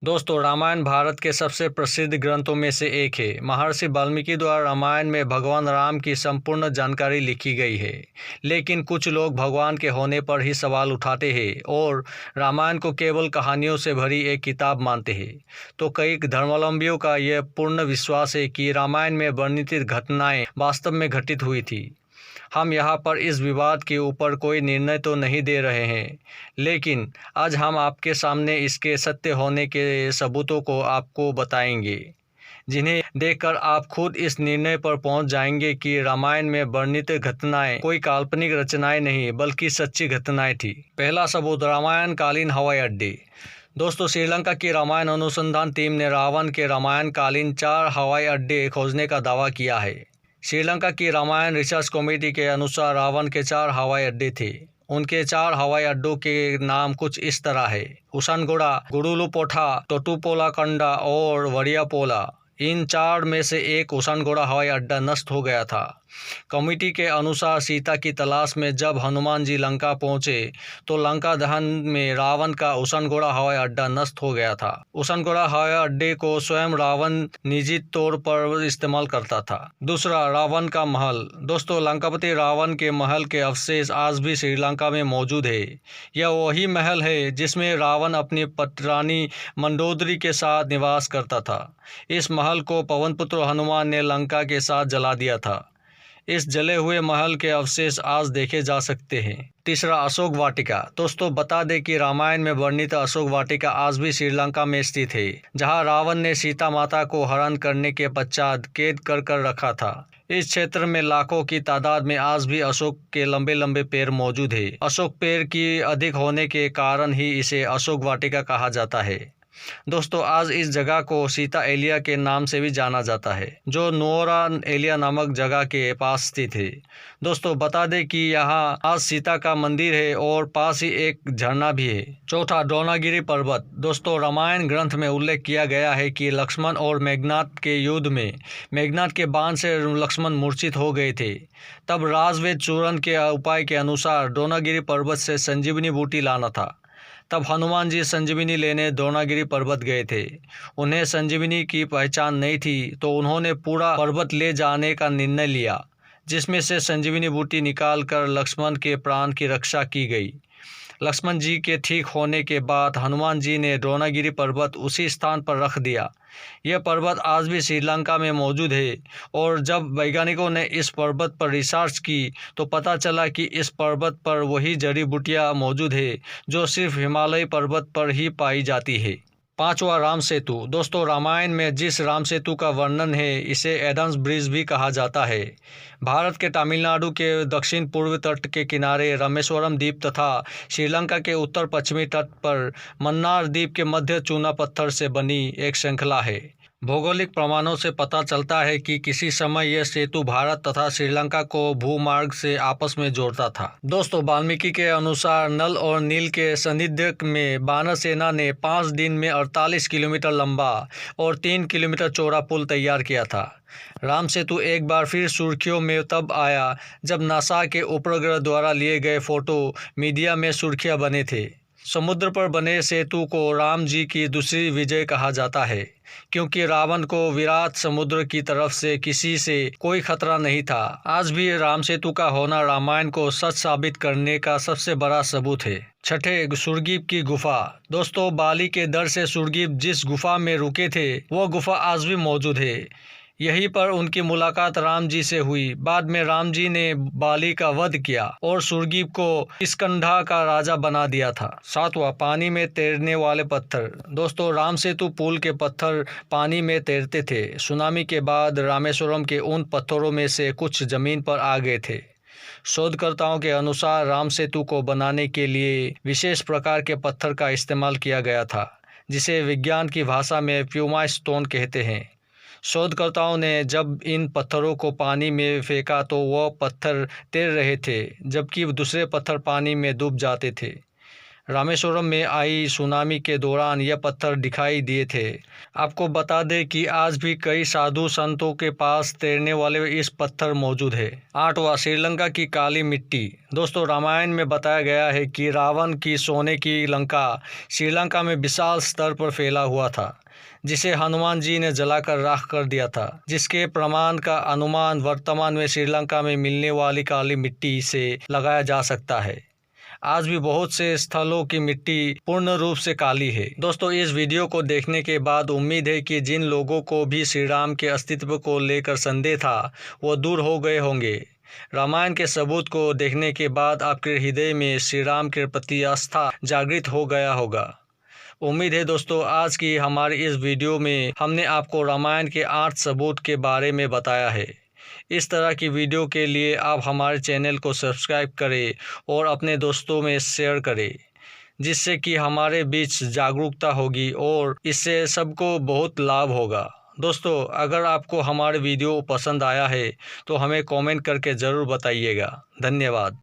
दोस्तों, रामायण भारत के सबसे प्रसिद्ध ग्रंथों में से एक है। महर्षि वाल्मीकि द्वारा रामायण में भगवान राम की संपूर्ण जानकारी लिखी गई है। लेकिन कुछ लोग भगवान के होने पर ही सवाल उठाते हैं और रामायण को केवल कहानियों से भरी एक किताब मानते हैं। तो कई धर्मावलंबियों का यह पूर्ण विश्वास है कि रामायण में वर्णित घटनाएं वास्तव में घटित हुई थी। हम यहाँ पर इस विवाद के ऊपर कोई निर्णय तो नहीं दे रहे हैं, लेकिन आज हम आपके सामने इसके सत्य होने के सबूतों को आपको बताएंगे, जिन्हें देखकर आप खुद इस निर्णय पर पहुंच जाएंगे कि रामायण में वर्णित घटनाएं कोई काल्पनिक रचनाएं नहीं बल्कि सच्ची घटनाएं थी। पहला सबूत, रामायण कालीन हवाई अड्डे। दोस्तों, श्रीलंका की रामायण अनुसंधान टीम ने रावण के रामायण कालीन 4 हवाई अड्डे खोजने का दावा किया है। श्रीलंका की रामायण रिसर्च कमेटी के अनुसार रावण के 4 हवाई अड्डे थे। उनके 4 हवाई अड्डों के नाम कुछ इस तरह है: उसानगोड़ा, गुडुलुपोठा, टोटुपोलाकंडा और वरियापोला। इन 4 में से एक उसानगोड़ा हवाई अड्डा नष्ट हो गया था। कमेटी के अनुसार सीता की तलाश में जब हनुमान जी लंका पहुंचे तो लंका दहन में रावण का उसानगोड़ा हवाई अड्डा नष्ट हो गया था। उसानगोड़ा हवाई अड्डे को स्वयं रावण निजी तौर पर इस्तेमाल करता था। दूसरा, रावण का महल। दोस्तों, लंकापति रावण के महल के अवशेष आज भी श्रीलंका में मौजूद है। यह वही महल है जिसमें रावण अपनी पटरानी मंडोदरी के साथ निवास करता था। इस महल को पवनपुत्र हनुमान ने लंका के साथ जला दिया था। इस जले हुए महल के अवशेष आज देखे जा सकते हैं। तीसरा, अशोक वाटिका। दोस्तों, बता दें कि रामायण में वर्णित अशोक वाटिका आज भी श्रीलंका में स्थित है, जहां रावण ने सीता माता को हरण करने के पश्चात कैद कर रखा था। इस क्षेत्र में लाखों की तादाद में आज भी अशोक के लंबे लंबे पेड़ मौजूद है। अशोक पेड़ की अधिक होने के कारण ही इसे अशोक वाटिका कहा जाता है। दोस्तों, आज इस जगह को सीता एलिया के नाम से भी जाना जाता है, जो नुओरा एलिया नामक जगह के पास स्थित है। दोस्तों, बता दें कि यहाँ आज सीता का मंदिर है और पास ही एक झरना भी है। चौथा, द्रोणागिरी पर्वत। दोस्तों, रामायण ग्रंथ में उल्लेख किया गया है कि लक्ष्मण और मेघनाद के युद्ध में मेघनाद के बाण से लक्ष्मण मूर्छित हो गए थे। तब राजवेद चूर्ण के उपाय के अनुसार द्रोणागिरी पर्वत से संजीवनी बूटी लाना था। तब हनुमान जी संजीवनी लेने द्रोणागिरी पर्वत गए थे। उन्हें संजीवनी की पहचान नहीं थी, तो उन्होंने पूरा पर्वत ले जाने का निर्णय लिया, जिसमें से संजीवनी बूटी निकालकर लक्ष्मण के प्राण की रक्षा की गई। लक्ष्मण जी के ठीक होने के बाद हनुमान जी ने द्रोणागिरी पर्वत उसी स्थान पर रख दिया। यह पर्वत आज भी श्रीलंका में मौजूद है और जब वैज्ञानिकों ने इस पर्वत पर रिसर्च की तो पता चला कि इस पर्वत पर वही जड़ी बूटियाँ मौजूद है जो सिर्फ हिमालय पर्वत पर ही पाई जाती है। पांचवा, राम सेतु। दोस्तों, रामायण में जिस राम सेतु का वर्णन है इसे एडम्स ब्रिज भी कहा जाता है। भारत के तमिलनाडु के दक्षिण पूर्व तट के किनारे रामेश्वरम द्वीप तथा श्रीलंका के उत्तर पश्चिमी तट पर मन्नार द्वीप के मध्य चूना पत्थर से बनी एक श्रृंखला है। भौगोलिक प्रमाणों से पता चलता है कि किसी समय यह सेतु भारत तथा श्रीलंका को भूमार्ग से आपस में जोड़ता था। दोस्तों, वाल्मीकि के अनुसार नल और नील के सानिध्य में वानर सेना ने 5 दिन में 48 किलोमीटर लंबा और 3 किलोमीटर चौड़ा पुल तैयार किया था। राम सेतु एक बार फिर सुर्खियों में तब आया जब नासा के उपग्रह द्वारा लिए गए फोटो मीडिया में सुर्खियां बने थे। समुद्र पर बने सेतु को राम जी की दूसरी विजय कहा जाता है, क्योंकि रावण को विराट समुद्र की तरफ से किसी से कोई खतरा नहीं था। आज भी राम सेतु का होना रामायण को सच साबित करने का सबसे बड़ा सबूत है। छठे, सुरगीप की गुफा। दोस्तों, बाली के डर से सुरगीप जिस गुफा में रुके थे वह गुफा आज भी मौजूद है। यहीं पर उनकी मुलाकात राम जी से हुई। बाद में राम जी ने बाली का वध किया और सुरगीप को किष्किंधा का राजा बना दिया था। सातवां, पानी में तैरने वाले पत्थर। दोस्तों, राम सेतु पुल के पत्थर पानी में तैरते थे। सुनामी के बाद रामेश्वरम के उन पत्थरों में से कुछ जमीन पर आ गए थे। शोधकर्ताओं के अनुसार राम सेतु को बनाने के लिए विशेष प्रकार के पत्थर का इस्तेमाल किया गया था, जिसे विज्ञान की भाषा में प्यूमा स्टोन कहते हैं। शोधकर्ताओं ने जब इन पत्थरों को पानी में फेंका तो वह पत्थर तैर रहे थे, जबकि दूसरे पत्थर पानी में डूब जाते थे। रामेश्वरम में आई सुनामी के दौरान यह पत्थर दिखाई दिए थे। आपको बता दें कि आज भी कई साधु संतों के पास तैरने वाले इस पत्थर मौजूद है। 8वां, श्रीलंका की काली मिट्टी। दोस्तों, रामायण में बताया गया है कि रावण की सोने की लंका श्रीलंका में विशाल स्तर पर फैला हुआ था, जिसे हनुमान जी ने जलाकर राख कर दिया था, जिसके प्रमाण का अनुमान वर्तमान में श्रीलंका में मिलने वाली काली मिट्टी से लगाया जा सकता है। आज भी बहुत से स्थलों की मिट्टी पूर्ण रूप से काली है। दोस्तों, इस वीडियो को देखने के बाद उम्मीद है कि जिन लोगों को भी श्री राम के अस्तित्व को लेकर संदेह था, वो दूर हो गए होंगे। रामायण के सबूत को देखने के बाद आपके हृदय में श्री राम के प्रति आस्था जागृत हो गया होगा। उम्मीद है दोस्तों, आज की हमारी इस वीडियो में हमने आपको रामायण के 8 सबूत के बारे में बताया है। इस तरह की वीडियो के लिए आप हमारे चैनल को सब्सक्राइब करें और अपने दोस्तों में शेयर करें, जिससे कि हमारे बीच जागरूकता होगी और इससे सबको बहुत लाभ होगा। दोस्तों, अगर आपको हमारे वीडियो पसंद आया है तो हमें कमेंट करके ज़रूर बताइएगा। धन्यवाद।